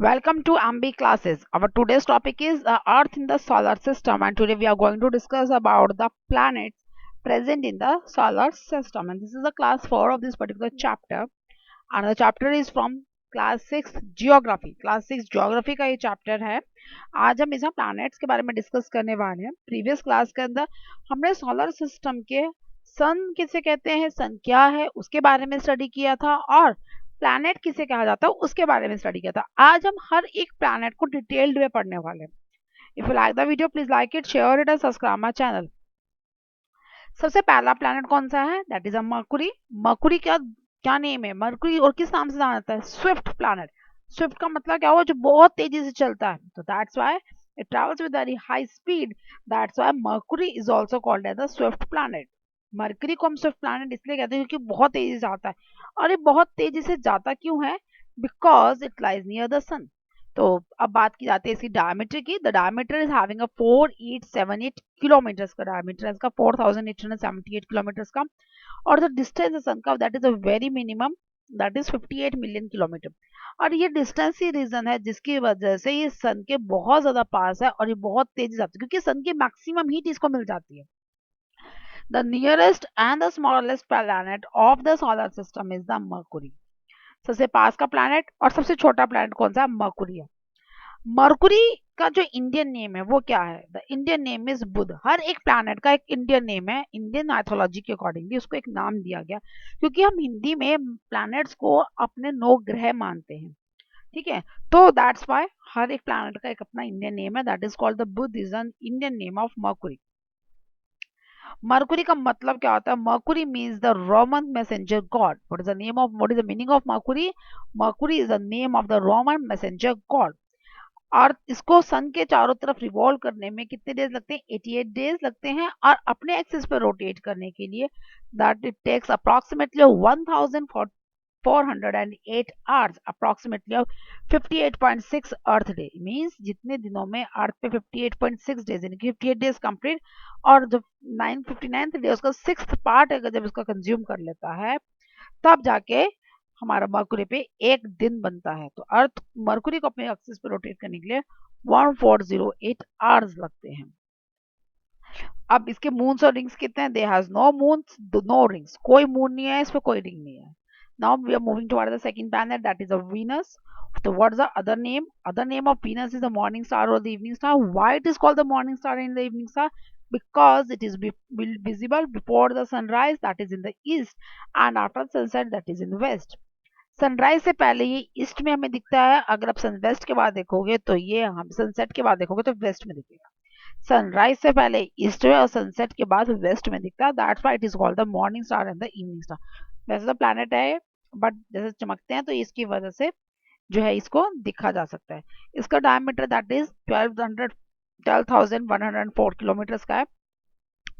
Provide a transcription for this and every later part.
Welcome to MB classes. Our today's topic is Earth in the solar system, and today we are going to discuss about the planets present in the solar system. And this is the class 4 of this particular chapter, and the chapter is from class 6 geography. Class 6 geography का ये chapter है. आज हम इसमें planets के बारे में discuss करने वाले हैं. Previous class के अंदर हमने solar system के सन किसे कहते हैं, सन क्या है, उसके बारे में स्टडी किया था, और प्लैनेट किसे कहा जाता है उसके बारे में स्टडी किया था. आज हम हर एक प्लैनेट को डिटेल्ड में पढ़ने वाले हैं. If you like the video please like it, share it and subscribe my channel. सबसे पहला प्लैनेट कौन सा है? That is a Mercury. Mercury का क्या नेम है? मरकुरी और किस नाम से जाना जाता है? Swift planet. स्विफ्ट का मतलब क्या हुआ? जो बहुत तेजी से चलता है. तो that's why it travels with very high speed. That's why Mercury is also called as the swift planet. Mercury को हम स्विफ्ट प्लैनेट इसलिए कहते हैं क्योंकि बहुत तेजी से जाता है. और ये बहुत तेजी से जाता क्यों है? Because it lies near the sun. तो अब बात की जाती है इसकी डायमीटर की. The diameter is having a 4878 kilometres का डायमीटर है इसका, 4878 किलोमीटर्स का. और द डिस्टेंस सन का that is a very minimum, that is 58 million kilometre. और ये डिस्टेंस ही रीजन है जिसकी वजह से ये सन के बहुत ज्यादा पास है और ये बहुत तेजी से जाती है, क्योंकि सन की मैक्सिमम हीट इसको मिल जाती है. The nearest and the smallest planet of the solar system is the Mercury. सबसे पास का प्लैनेट और सबसे छोटा प्लैनेट कौन सा? मरकुरी है. मरकुरी का जो इंडियन नेम है वो क्या है? द इंडियन नेम इज बुध. हर एक प्लैनेट का एक इंडियन नेम है. इंडियन माइथोलॉजी के अकॉर्डिंगली उसको एक नाम दिया गया, क्योंकि हम हिंदी में प्लैनेट्स को अपने 9 ग्रह मानते हैं. ठीक है, तो दैट्स वाई हर एक प्लैनेट का एक अपना इंडियन नेम है. That is called the Budh is an Indian name of Mercury. Mercury का मतलब क्या होता है? Mercury means the Roman messenger god. What is the meaning of Mercury? Mercury is the name of the Roman messenger god. और इसको सन के चारों तरफ रिवॉल्व करने में कितने डेज लगते हैं? 88 डेज लगते हैं. और अपने एक्सिस पे रोटेट करने के लिए that it takes approximately 1408 hours, approximately of 58.6 Earth day. Means जितने दिनों में अर्थ पे 58.6 डेज यानी कि 58 डेज कंप्लीट, और जब 959th डे उसका 6th पार्ट अगर जब उसका कंज्यूम कर लेता है तब जाके हमारा मरकुरी पे एक दिन बनता है. तो अर्थ मरकुरी को अपने एक्सिस पे रोटेट करने के लिए 1408 आवर्स लगते हैं. अब इसके मून्स और रिंग्स कितने हैं? They has no moons, no rings. कोई मून नहीं है, इस पे कोई रिंग नहीं है. Now we are moving toward the second planet, that is a Venus. So what's the other name? Other name of Venus is the morning star or the evening star. Why it is called the morning star and the evening star? Because it is visible before the sunrise, that is in the east, and after sunset, that is in the west. Sunrise से पहले ये east में हमें दिखता है. अगर आप सन waste के बाद देखोगे तो ये हम सनसेट के बाद देखोगे तो वेस्ट में दिखेगा. सनराइज से पहले ईस्ट में और सनसेट के बाद वेस्ट में दिखता है. That's why it is called the morning star and the evening star. वैसे तो प्लैनेट है बट जैसे चमकते हैं तो इसकी वजह से जो है इसको दिखा जा सकता है. इसका डायमीटर दैट इज 12,104 किलोमीटर का है,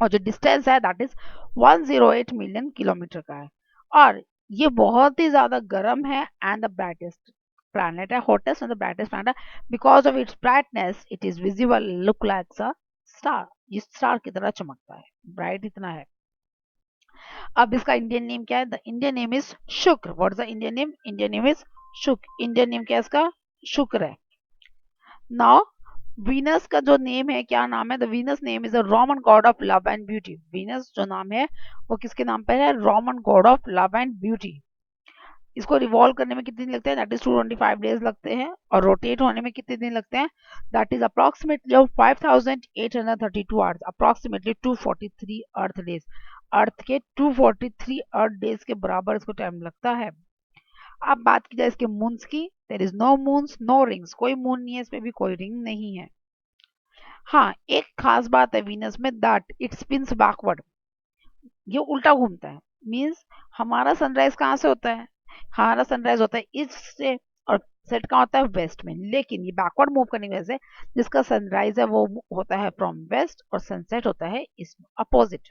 और जो डिस्टेंस है दैट इज 108 मिलियन किलोमीटर का है. और ये बहुत ही ज्यादा गर्म है एंड द ब्राइटेस्ट planet है, hottest and the brightest planet. Because of its brightness it is visible, look like a star. ये स्टार की तरह चमकता है, ब्राइट इतना है. अब इसका इंडियन नेम क्या है? द इंडियन नेम इज शुक्र. What is the Indian name? Indian name is शुक्र. इंडियन नेम क्या है इसका? शुक्र है. नाउ वीनस का जो नेम है, क्या नाम है? The Venus name is the Roman God of love and beauty. Venus जो नाम है वो किसके नाम पर है? Roman God of love and beauty. इसको रिवॉल्व करने में कितने दिन लगते हैं? दैट इज 225 डेज लगते हैं. और रोटेट होने में कितने दिन लगते हैं? That is approximately 5832 hours, approximately 243 earth days. Earth के 243 अर्थ डेज के बराबर इसको टाइम लगता है. अब बात की जाए इसके मून्स की. There is no moons, no rings. कोई मून नहीं है, इसमें भी कोई रिंग नहीं है. हाँ, एक खास बात है वीनस में, दैट इट स्पिन्स बैकवर्ड. ये उल्टा घूमता है. मीन्स हमारा सनराइज कहाँ से होता है? हमारा सनराइज होता है ईस्ट से और सेट कहाँ होता है? वेस्ट में. लेकिन ये बैकवर्ड मूव करने की वजह से जिसका सनराइज है वो होता है फ्रॉम वेस्ट और सनसेट होता है east, opposite.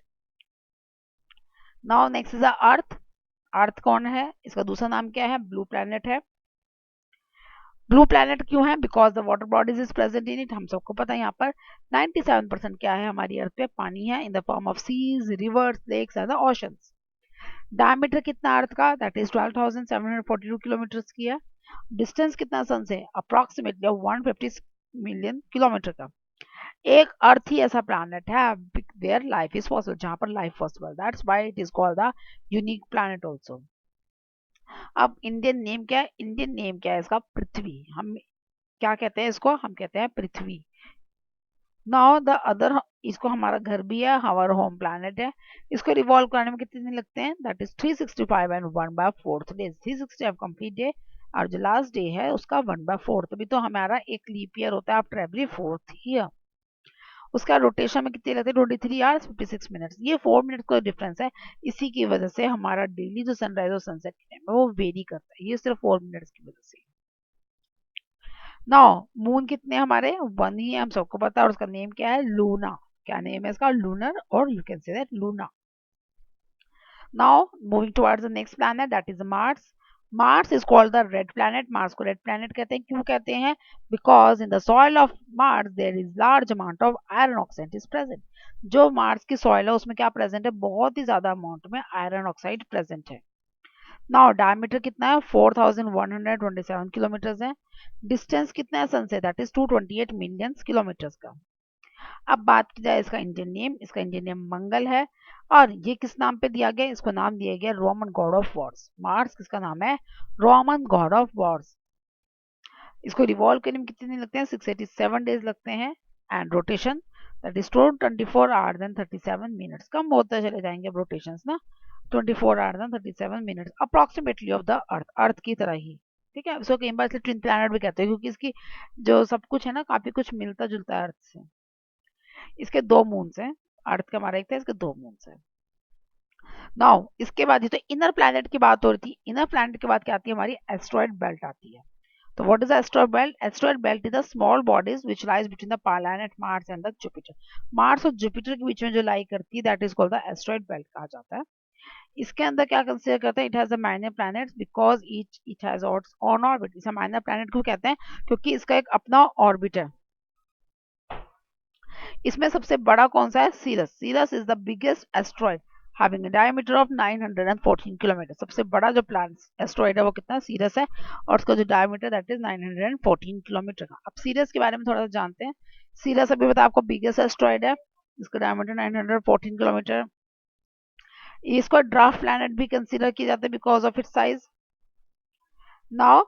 Now next is earth. Earth कौन है? इसका दूसरा नाम क्या है? ब्लू प्लैनेट है. ब्लू प्लैनेट क्यों है? Because the water bodies is present in it. हम सबको पता है यहाँ पर 97% क्या है हमारी अर्थ पे? पानी है, in the form of seas, rivers, lakes and the oceans. Diameter कितना अर्थ का? दैट इज 12,742 किलोमीटर की है. डिस्टेंस कितना सन से, अप्रोक्सीमेटली 150 मिलियन किलोमीटर का। एक अर्थ ही ऐसा प्लैनेट है देयर लाइफ इज पॉसिबल, जहां पर life possible, that's why it is called the unique planet also. अब इंडियन नेम क्या है, इंडियन नेम क्या है इसका, पृथ्वी। हम क्या कहते हैं इसको, हम कहते हैं पृथ्वी। नाउ द अदर, इसको हमारा घर भी है, हमारा होम प्लैनेट है। इसको रिवॉल्व करने में कितने दिन लगते हैं, that is 365 and 1/4 days. 365 complete day और जो लास्ट डे है उसका 1/4, तभी तो हमारा एक लीप ईयर होता है आफ्टर एवरी 4th ईयर। उसका रोटेशन में कितने लगते हैं, 23 आवर्स 56 मिनट्स। ये 4 मिनट का डिफरेंस है, इसी की वजह से हमारा डेली जो सनराइज और सनसेट के टाइम है वो वेरी करता है, ये सिर्फ 4 मिनट्स की वजह से। नाउ मून कितने हमारे, 1 ही है, हम सबको पता है, और उसका नेम क्या है, लूना। क्या नेम है इसका, लूनर, और you can say that Luna. Now moving towards the next planet, that is Mars. Mars is called the red planet. Mars को रेड प्लैनेट कहते हैं, क्यों कहते हैं, because in the soil of Mars there is large amount of iron oxide is present. जो Mars की soil है उसमें क्या प्रेजेंट है, बहुत ही ज्यादा अमाउंट में आयरन ऑक्साइड प्रेजेंट है। नाउ डायमीटर कितना है, 4127 किलोमीटर है। डिस्टेंस कितना है सन से, दैट इज 228 मिलियन किलोमीटर का। अब बात की जाए इसका इंडियन नेम, इसका इंडियन नेम मंगल है। और ये किस नाम पे दिया गया, इसको नाम दिया गया Roman God of Wars. Mars किसका नाम है, रोमन गॉड ऑफ वॉर्स। इसको रिवॉल्व करने में कितने दिन लगते हैं, 687 डेज लगते हैं। And rotation that is 24 hours and 37 minutes. कम होते चले जाएंगे अब रोटेशंस ना, 24 hours and 37 minutes approximately of the earth, earth की तरह ही। ठीक है, इसको कई बार इसलिए ट्विन प्लैनेट भी कहते हैं, क्योंकि इसकी जो सब कुछ है ना काफी कुछ मिलता जुलता है अर्थ से। इसके 2 मून्स हैं, अर्थ का हमारा एक था, इसके 2 मून्स हैं। नाउ इसके बाद, ये तो इनर प्लैनेट की बात हो रही थी, इनर प्लैनेट के बाद क्या आती है हमारी, एस्ट्रॉइड बेल्ट आती है। तो what is asteroid belt, asteroid belt is the small bodies which lies between the planet Mars and the Jupiter. Mars और जुपिटर के बीच में जो लाई करती है that is called the asteroid belt कहा जाता है। इसके अंदर क्या कंसीडर करते हैं, it has a minor planets because it has on orbit. इसे माइनर प्लैनेट क्यों कहते हैं, क्योंकि इसका एक अपना ऑर्बिट है। इसमें सबसे बड़ा कौन सा है, Ceres. Ceres is the biggest asteroid having a diameter of 914 kilometre. सबसे बड़ा जो प्लैनेट एस्ट्रॉइड है वो कितना, सीरस है, और उसका जो डायमीटर दैट इज 914 किलोमीटर का। अब सीरस के बारे में थोड़ा सा जानते हैं। सीरस अभी बता आपको बिगेस्ट एस्ट्रॉइड है, इसका डायमीटर 914 किलोमीटर। इसको ड्राफ्ट प्लैनेट भी कंसीडर किया जाता है because of its size. Now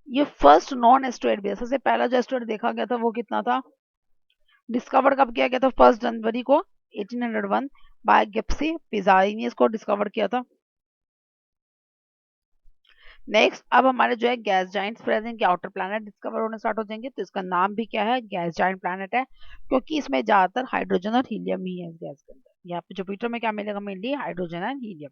ये फर्स्ट नॉन एस्ट्रॉइड भी है, सबसे पहला जो एस्ट्रॉइड देखा गया था वो कितना था, डिस्कवर कब किया गया था, 1 जनवरी को 1801 बाय गिब्सी पिज़ारी ने इसको डिस्कवर किया था। नेक्स्ट अब हमारे जो है गैस जाइंट्स प्रेजेंट के आउटर प्लैनेट डिस्कवर होने स्टार्ट हो जाएंगे। तो इसका नाम भी क्या है, गैस जाइंट प्लैनेट है, क्योंकि इसमें ज्यादातर हाइड्रोजन और हीलियम ही है इस गैस के अंदर। यहाँ पे जुपिटर में क्या मिलेगा, मेनली हाइड्रोजन एंड हीलियम।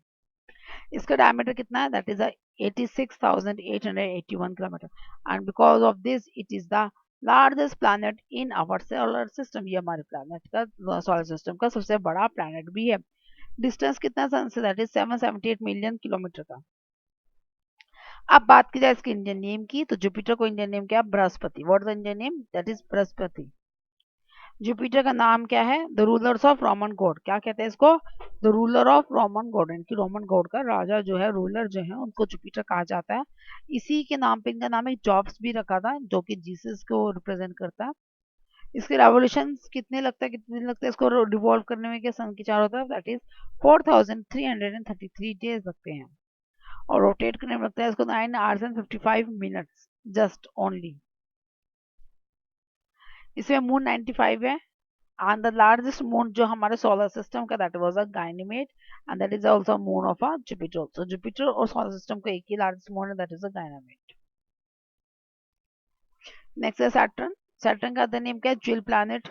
इसका डायमीटर कितना है, that is 86,881 kilometre, and because of this it is the largest planet in our solar system. ये हमारे प्लैनेट का, सोलर सिस्टम का सबसे बड़ा प्लैनेट भी है। डिस्टेंस कितना सन से, दैट इज 778 मिलियन किलोमीटर का। अब बात की जाए इसके इंडियन नेम की, तो जुपिटर को इंडियन नेम क्या है, Brihaspati. What is the Indian name, that is Brihaspati. Jupiter का नाम क्या है, the rulers of Roman God. क्या कहते हैं इसको, the ruler of Roman God, इनकी रोमन गॉड का राजा जो है, रूलर जो है, उनको जुपिटर कहा जाता है। इसी के नाम पे इनका नाम एक जॉब्स भी रखा था, जो कि जीसस को रिप्रेजेंट करता है। इसके रेवोल्यूशन कितने लगता है, कितने दिन लगता है इसको रिवॉल्व करने में, क्या सन की चारों तरफ, दैट इज 4333 डेज लगते हैं। और रोटेट करने में लगता है इसको 9 hours and 55 minutes just only. इसमें मून 95 है, and the largest moon जो हमारे सोलर सिस्टम का, that was a Ganymede, and that is also moon of a Jupiter also. Jupiter और सोलर सिस्टम का एक ही लार्जेस्ट मून है, that is a Ganymede. Next है सैटर्न। सैटर्न का other name क्या है, ज्वेल प्लैनेट।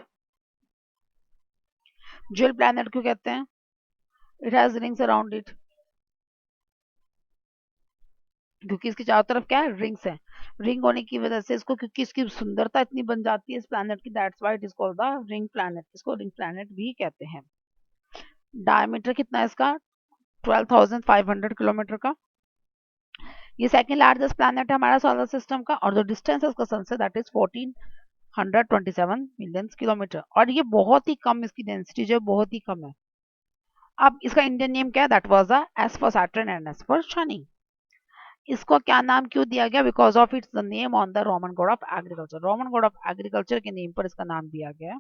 ज्वेल प्लैनेट क्यों कहते हैं, it has rings around it, क्योंकि इसके चारों तरफ क्या है, रिंग्स है। रिंग होने की वजह से इसको, क्योंकि इसकी सुंदरता इतनी बन जाती है इस प्लैनेट की, that's why it is called the ring planet. इसको रिंग प्लैनेट भी कहते हैं। डायमीटर कितना है इसका, 12,500 किलोमीटर का। ये सेकंड लार्जेस्ट प्लैनेट है हमारा सोलर सिस्टम का, और जो डिस्टेंस है उसका सन से, दैट इज 1427 मिलियन किलोमीटर, और ये बहुत ही कम, इसकी डेंसिटी जो बहुत ही कम है। अब इसका इंडियन नेम क्या है, that was the S for Saturn and S for Shani. इसको क्या नाम क्यों दिया गया? Because of its the name on the Roman God of agriculture. Roman God of agriculture के नेम पर इसका नाम दिया गया है।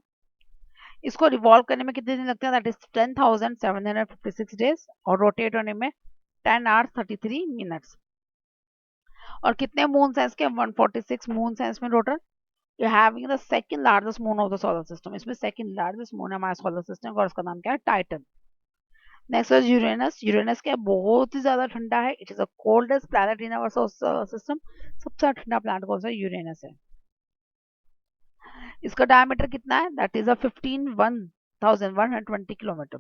इसको रिवॉल्व करने में कितने दिन लगते हैं? दैट इज 10,756 डेज, और रोटेट होने में 10 hours 33 minutes। और कितने मून है इसके? 146 मून है इसमें total. You having the second largest moon of the solar system. इसमें सेकंड लार्जेस्ट मून है हमारे सोलर सिस्टम का, और उसका नाम क्या है? Titan. Next is Uranus. Uranus क्या है? बहुत ही ज्यादा ठंडा है। It is the coldest planet in our solar system. सबसे ज्यादा ठंडा प्लैनेट कौन सा है? यूरेनस है। इसका डायमीटर कितना है? That is a 15,120 kilometre.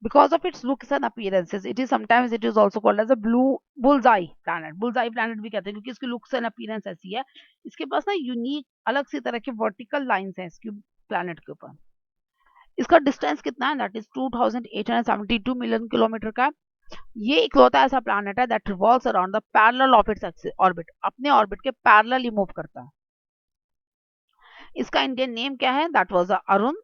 Because of its looks and appearances, it is sometimes it is also called as a blue bullseye planet। bullseye planet भी कहते हैं क्योंकि इसकी looks and appearance ऐसी है। इसके पास ना यूनिक अलग सी तरह के वर्टिकल लाइंस हैं इसकी प्लैनेट के ऊपर। इसका डिस्टेंस कितना है? दैट इज 2872 मिलियन किलोमीटर का। ये इकलौता ऐसा प्लैनेट है that revolves around the parallel of its orbit. अपने ऑर्बिट के पैरेलल ही मूव करता है। इसका इंडियन नेम क्या है? That was Arun.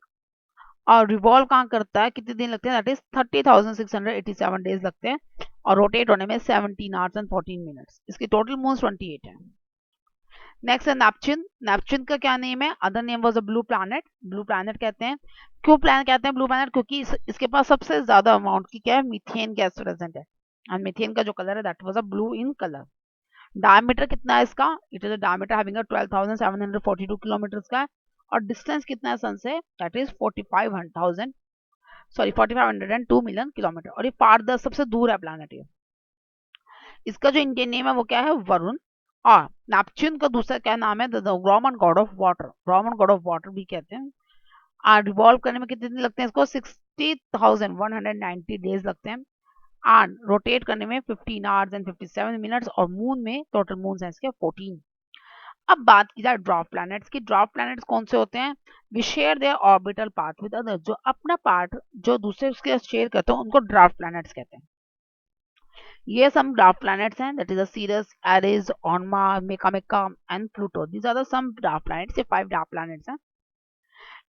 और रिवॉल्व कहाँ करता है? कितने दिन लगते हैं? दैट इज 30,687 डेज लगते हैं, और रोटेट होने में 17 hours and 14 minutes। इसकी टोटल मून्स 28 है। नेक्स्ट है नेपच्यून। नेपच्यून का क्या नेम है? Other name was a blue planet. Blue planet कहते हैं। क्यों प्लैनेट कहते हैं ब्लू प्लैनेट? क्योंकि इसके पास सबसे ज्यादा अमाउंट की क्या है? मीथेन गैस प्रेजेंट है, और मीथेन का जो कलर है that was a blue in colour. Diameter कितना है इसका? It is a diameter having a 12,742 kilometres का है। और डिस्टेंस कितना है सन से? That is 4502 million kilometre. और ये फारदर सबसे दूर है प्लैनेट ये। इसका जो इंडियन नेम है वो क्या है? वरुण। और नेपच्यून का दूसरा क्या नाम है? The Roman God of water. Roman God of water भी कहते हैं। और रिवॉल्व करने में कितने दिन लगते हैं इसको? 60,190 डेज लगते हैं। एंड रोटेट करने में 15 hours and 57 minutes। और मून में टोटल मून है इसके 14। अब बात की जाए ड्वार्फ प्लैनेट्स की। ड्वार्फ प्लैनेट्स कौन से होते हैं? We share their orbital path with other. जो अपना पार्ट जो दूसरे उसके शेयर करते हैं उनको ड्वार्फ प्लैनेट्स कहते हैं। ये सम ड्वार्फ प्लैनेट्स हैं, that is a Ceres, Eris, Haumea, Makemake and Pluto. These are the some dwarf planets. ये 5 ड्वार्फ प्लैनेट्स हैं।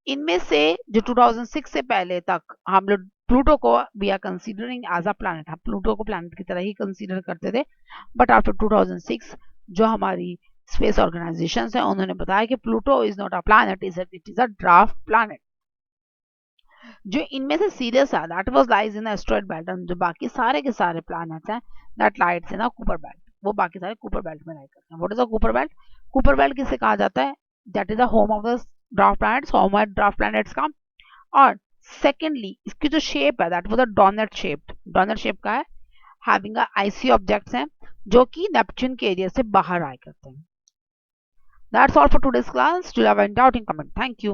इनमें से जो 2006 से पहले तक हम लोग प्लूटो को we are considering as a planet. हम प्लूटो को प्लैनेट की तरह ही कंसीडर करते थे, बट आफ्टर 2006 जो हमारी स्पेस ऑर्गेनाइजेशन है उन्होंने बताया कि Pluto is not a planet, it is a dwarf planet. जो इनमें से सीरियस है that was lies in asteroid belt, and जो बाकी सारे के सारे प्लैनेट्स हैं that lights in a Kuiper belt. वो बाकी सारे कुपर बेल्ट में लाइट करते हैं। What is a Kuiper belt? Kuiper belt किसे कहा जाता है? That is the home of the dwarf planets, home है ड्वार्फ प्लैनेट्स का। और सेकेंडली इसकी जो शेप है that was a donut shaped. Donut shape का है, हैविंग अ आइसी ऑब्जेक्ट्स हैं जो कि नेपच्यून के एरिया से बाहर आए करते हैं। That's all for today's class. Do you have any doubt in comment? Thank you.